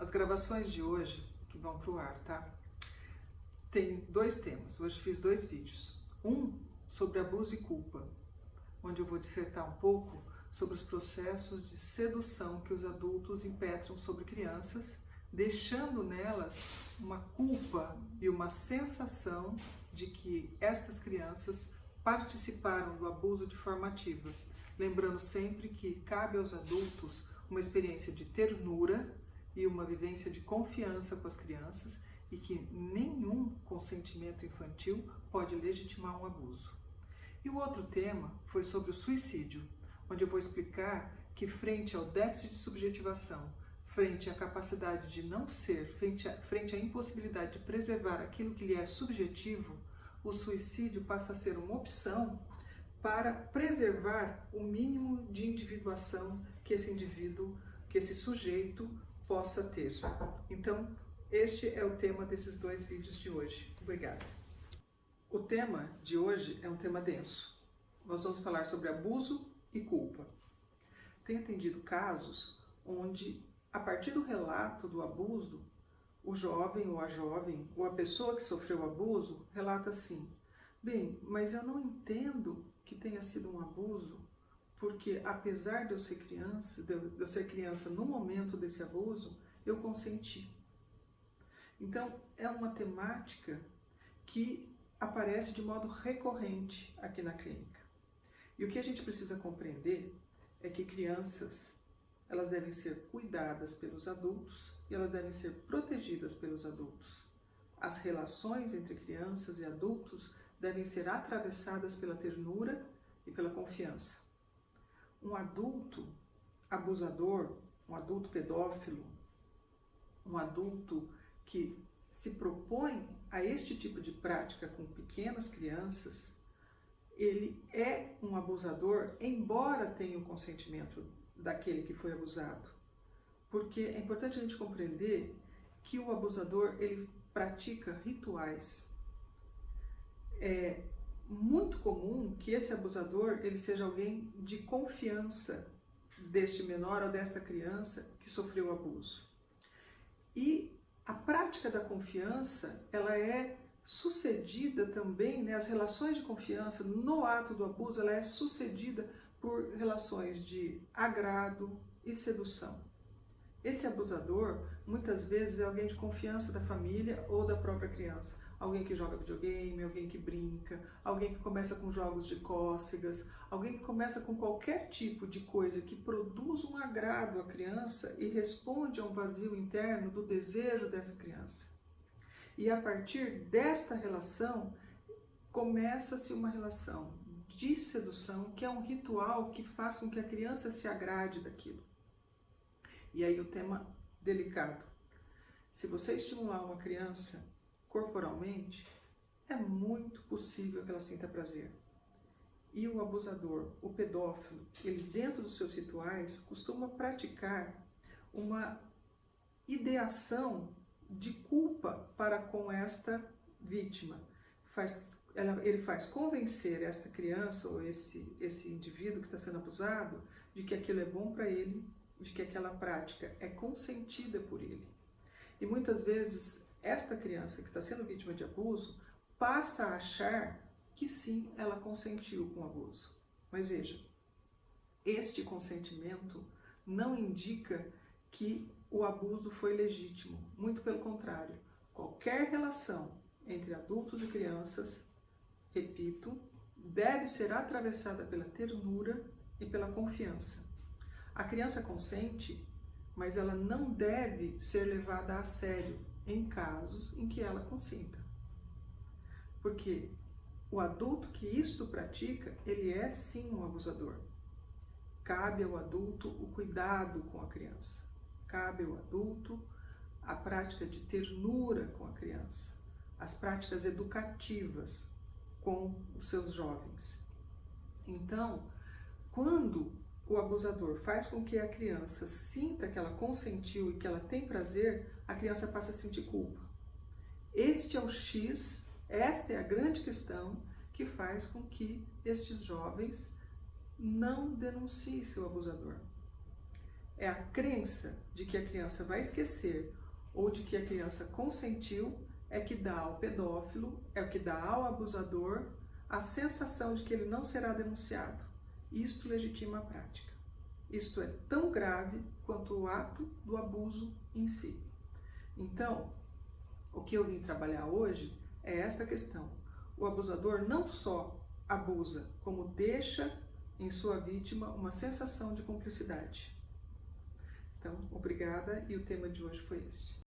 As gravações de hoje que vão para o ar, tá? Tem dois temas. Hoje fiz dois vídeos. Um sobre abuso e culpa, onde eu vou dissertar um pouco sobre os processos de sedução que os adultos impetram sobre crianças, deixando nelas uma culpa e uma sensação de que estas crianças participaram do abuso de forma ativa. Lembrando sempre que cabe aos adultos uma experiência de ternura e uma vivência de confiança com as crianças e que nenhum consentimento infantil pode legitimar um abuso. E o outro tema foi sobre o suicídio, onde eu vou explicar que frente ao déficit de subjetivação, frente à capacidade de não ser, frente à impossibilidade de preservar aquilo que lhe é subjetivo, o suicídio passa a ser uma opção para preservar o mínimo de individuação que esse indivíduo, que esse sujeito possa ter. Então, este é o tema desses dois vídeos de hoje. Obrigada. O tema de hoje é um tema denso. Nós vamos falar sobre abuso e culpa. Tenho atendido casos onde, a partir do relato do abuso, o jovem ou a jovem, ou a pessoa que sofreu o abuso, relata assim: bem, mas eu não entendo que tenha sido um abuso, porque apesar de eu ser criança no momento desse abuso, eu consenti. Então, é uma temática que aparece de modo recorrente aqui na clínica. E o que a gente precisa compreender é que crianças, elas devem ser cuidadas pelos adultos e elas devem ser protegidas pelos adultos. As relações entre crianças e adultos devem ser atravessadas pela ternura e pela confiança. Um adulto abusador, um adulto pedófilo, um adulto que se propõe a este tipo de prática com pequenas crianças, ele é um abusador, embora tenha o consentimento daquele que foi abusado. Porque é importante a gente compreender que o abusador, ele pratica rituais. É muito comum que esse abusador ele seja alguém de confiança deste menor ou desta criança que sofreu o abuso. E a prática da confiança, ela é sucedida também, as relações de confiança no ato do abuso, ela é sucedida por relações de agrado e sedução. Esse abusador, muitas vezes, é alguém de confiança da família ou da própria criança. Alguém que joga videogame, alguém que brinca, alguém que começa com jogos de cócegas, alguém que começa com qualquer tipo de coisa que produz um agrado à criança e responde a um vazio interno do desejo dessa criança. E a partir desta relação, começa-se uma relação de sedução, que é um ritual que faz com que a criança se agrade daquilo. E aí o tema delicado. Se você estimular uma criança corporalmente, é muito possível que ela sinta prazer. E o abusador, o pedófilo, ele dentro dos seus rituais costuma praticar uma ideação de culpa para com esta vítima. Ele faz convencer esta criança ou esse indivíduo que está sendo abusado de que aquilo é bom para ele, de que aquela prática é consentida por ele. E muitas vezes esta criança que está sendo vítima de abuso passa a achar que sim, ela consentiu com o abuso. Mas veja, este consentimento não indica que o abuso foi legítimo. Muito pelo contrário, qualquer relação entre adultos e crianças, repito, deve ser atravessada pela ternura e pela confiança. A criança consente, mas ela não deve ser levada a sério em casos em que ela consinta. Porque o adulto que isto pratica, ele é sim um abusador. Cabe ao adulto o cuidado com a criança. Cabe ao adulto a prática de ternura com a criança. As práticas educativas com os seus jovens. Então, quando o abusador faz com que a criança sinta que ela consentiu e que ela tem prazer, a criança passa a sentir culpa. Este é o X, esta é a grande questão que faz com que estes jovens não denunciem seu abusador. É a crença de que a criança vai esquecer ou de que a criança consentiu é que dá ao pedófilo, é o que dá ao abusador a sensação de que ele não será denunciado. Isto legitima a prática. Isto é tão grave quanto o ato do abuso em si. Então, o que eu vim trabalhar hoje é esta questão. O abusador não só abusa, como deixa em sua vítima uma sensação de cumplicidade. Então, obrigada, e o tema de hoje foi este.